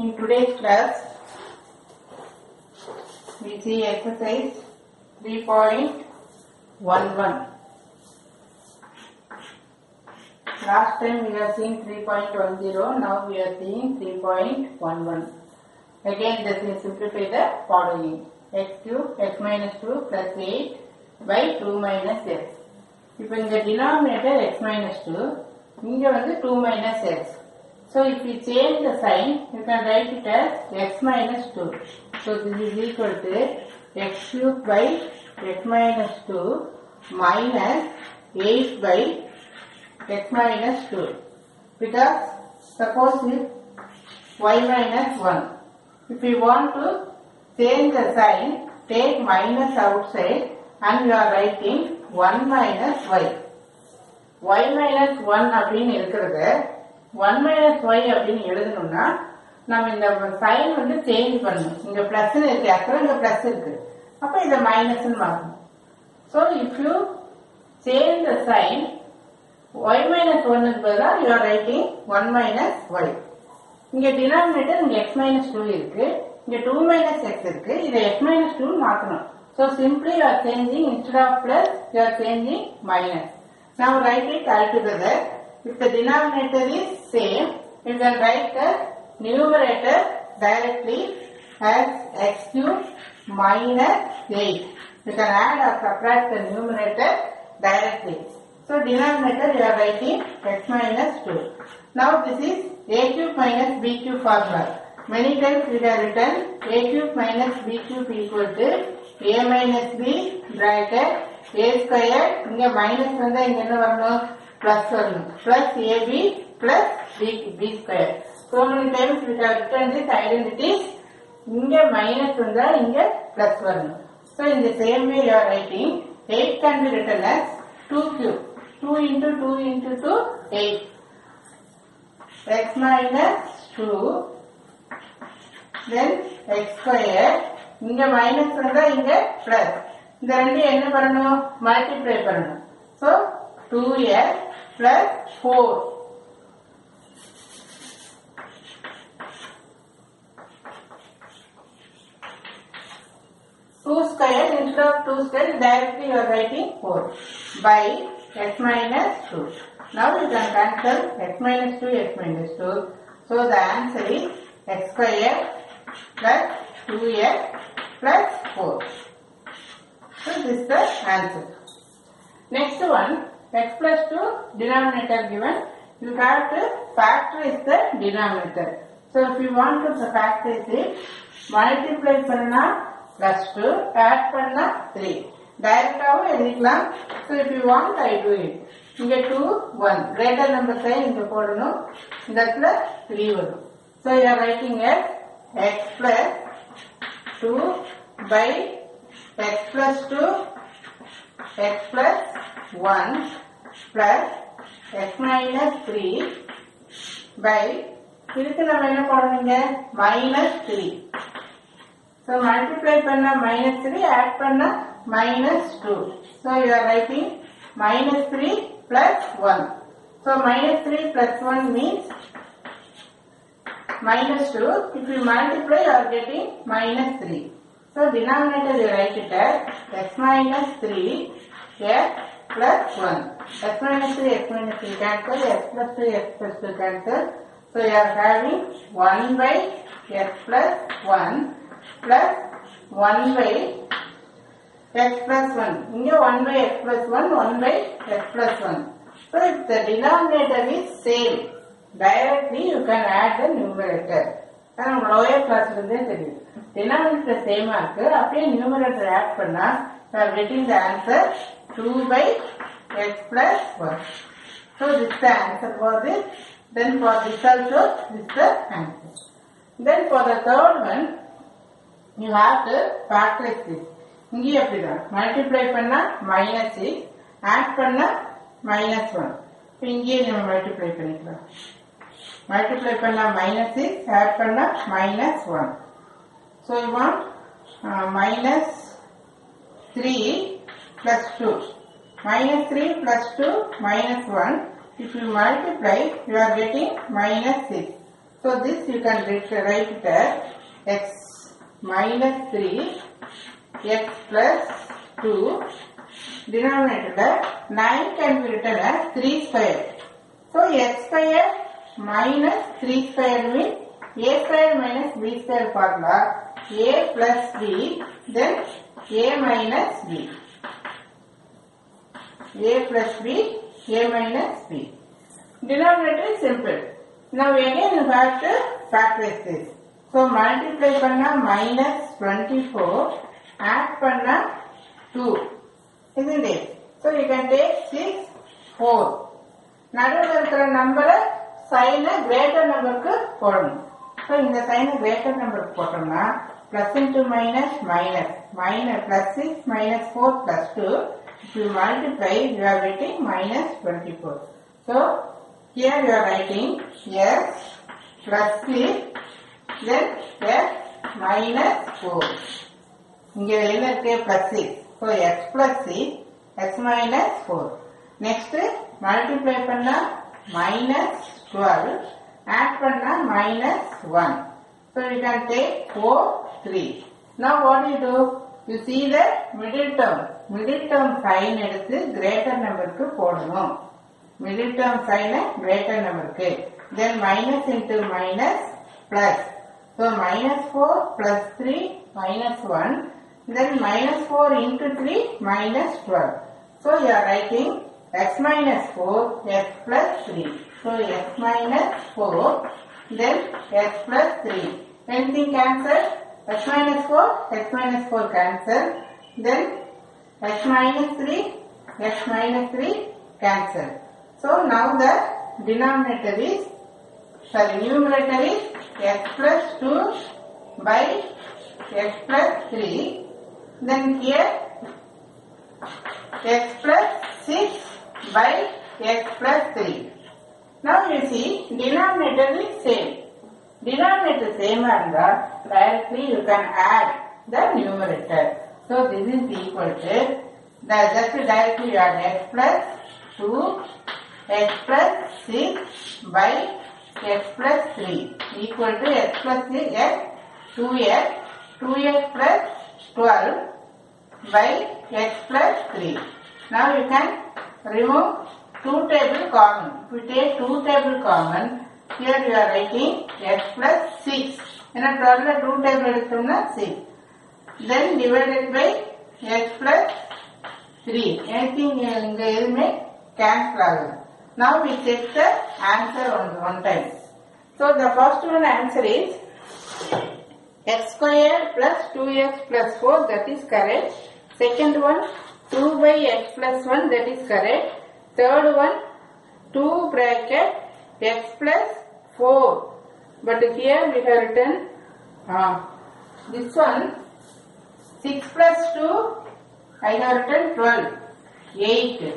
In today's class, we see exercise 3.11. Last time we have seen 3.10, now we are seeing 3.11. Again, this will simplify the following: x cube x minus 2 plus 8 by 2 minus x. இப்போ இந்த denominator x minus 2, இங்க வந்து 2 minus x. So if you change the sign, you can write it as x minus 2. So this is equal to x cube by x minus 2 minus 8 by x minus 2. Because suppose if y minus 1. If you want to change the sign, take minus outside and you are writing 1 minus y. y minus 1 அப்படின்னு இருக்கிறது 1 minus y அப்படின்னு எழுதணும்னா நம்ம இந்த sign வந்து change பண்ணணும். இங்க plus இருக்கு, அப்புறம் இங்க பிளஸ் இருக்கு, அப்ப இத மைனஸ் மாறணும். So if you change the sign, y minus 1 க்கு பதிலா you are writing 1 minus y. இங்க denominator இங்க x minus 2 இருக்கு, இங்க 2 minus x இருக்கு, இத x minus 2 மாத்தணும். So simply you are changing, instead of plus you are changing minus. Now write it all together. If the denominator is same, you can write the numerator directly as x cube minus 8. You can add or subtract the numerator directly. So denominator you are writing x minus 2. Now this is a cube minus b cube formula. Many times we have written a cube minus b cube equal to a minus b bracket a square. இங்க minus வந்தா இங்க என்ன வரணும், plus வரணும், plus ab plus b square. So many times we have written this identities. இங்க minus வந்தா இங்க plus வரணும். So in the same way you are writing 8 can be written as 2 cube. 2 into 2 into 2 8. X minus 2 then x square. இங்க minus வந்தா இங்க plus. இந்த ரெண்டு என்ன பண்ணணும், மல்டிப்ளை பண்ணணும். So 2x plus 4. Two square, instead of 2 square, directly you are writing 4 by x minus 2. Now you can cancel x minus 2, x minus 2. So the answer is x square plus 2x plus 4. So this is the answer. Next one, x plus 2 denominator given. You have to factorize the denominator. So if you want to factorize it, multiply panna plus 2, add panna 3. Direct ஆவும் எழுதிக்கலாம். So if you want, I do it. இங்க 2, 1. Greater number sign இங்க போடணும். இந்த இடத்துல 3 வரும். So you are writing as x plus 2 by x plus 2 x plus 1 plus x minus 3 by இதுக்கு நம்ம என்ன போடணுங்க, minus 3. So multiply பண்ணா minus 3, add பண்ணா minus 2. So you are writing minus 3 plus 1. So minus 3 plus 1 means minus 2. If you multiply, you are getting minus 3. So denominator you write it as x minus 3 x plus 1. x minus 3 x minus 3 cancel, x plus 2 x plus 2 cancel. So you are having 1 by x plus 1 plus 1 by x plus 1. Here 1 by x plus 1, 1 by x plus 1. So if the denominator is same, directly you can add the numerator. And lower class denominator same இருக்கு, அப்படியே numerator add பண்ணா you are getting the answer 2 by x plus 1. So this is the answer for this. Then for this also, this is the answer. Then for the third one, you have to factorize this. இங்கே அப்படிதான் multiply பண்ணா minus 6, add பண்ணா minus 1. இங்கே நம்ம multiply பண்ணிக்கலாம். Multiply பண்ணா minus 6, add பண்ணா minus 1. So you want minus 3 plus 2. Minus 3 plus 2 minus 1. If you multiply, you are getting minus 6. So this you can write it as x minus 3 x plus 2. Denominator 9 can be written as 3 square. So x square minus 3 square means a square minus b square formula. A plus b, then a minus b. A plus b, a minus b. Denominator is simple. Now again you have to factorize this. So multiply panna minus 24, add panna 2. Isn't it? So you can take 6, 4. நடுவில் இருக்கிற நம்பரை சைன greater நம்பருக்கு போடணும். So இந்த சைனை greater நம்பருக்கு போட்டோம்னா plus into minus minus minus plus 6 minus 4 plus 2. If you multiply, you are getting minus 24. So here you are writing s plus 6, then s minus 4. இங்கே என்ன இருக்கு plus 6. So x plus 6, x minus 4. Next multiply panna minus 12, add panna minus 1. So you can take 4, 3. Now what do you do? You see the middle term. Middle term sign எடுத்து greater number க்கு போடணும். Middle term sign greater number க்கு. Then minus into minus plus. So minus 4 plus 3 minus 1. Then minus 4 into 3 minus 12. So you are writing x minus 4 x plus 3. So x minus 4 then x plus 3. Anything cancel? X minus 4 cancel. Then x minus 3 cancel. So now the denominator is, numerator is x plus 2 by x plus 3. Then here x plus 6 by x plus 3. Now you see denominator is same. Denominator same and directly you can add the numerator. So this is equal to just directly you add x plus 2 x plus 6 by x plus 3 equal to x plus 6 x 2x plus 12 by x plus 3. Now you can remove 2 table common. If you take 2 table common, here you are writing x plus 6. In a 12 2 table எடுத்தோம்னா 6. Then divided by x plus 3. Anything இங்க எதுமே cancel ஆகும். Now we check the answer one time. So the first one answer is x square plus 2x plus 4, that is correct. Second one 2 by x plus 1, that is correct. Third one 2 bracket x plus 4, but here we have written this one 6 plus 2, I have written 12, 8.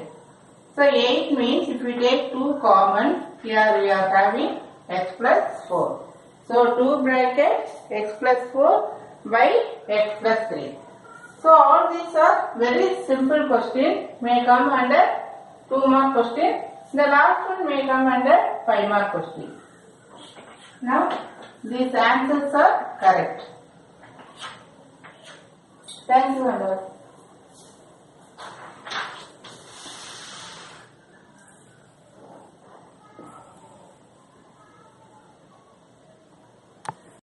So 8 means if we take 2 common, here we are having x plus 4. So 2 bracket x plus 4 by x plus 3. So all these are very simple question, may come under 2 mark question. The last one may come under 5 mark question. Now these answers are correct. Thank you, Anand.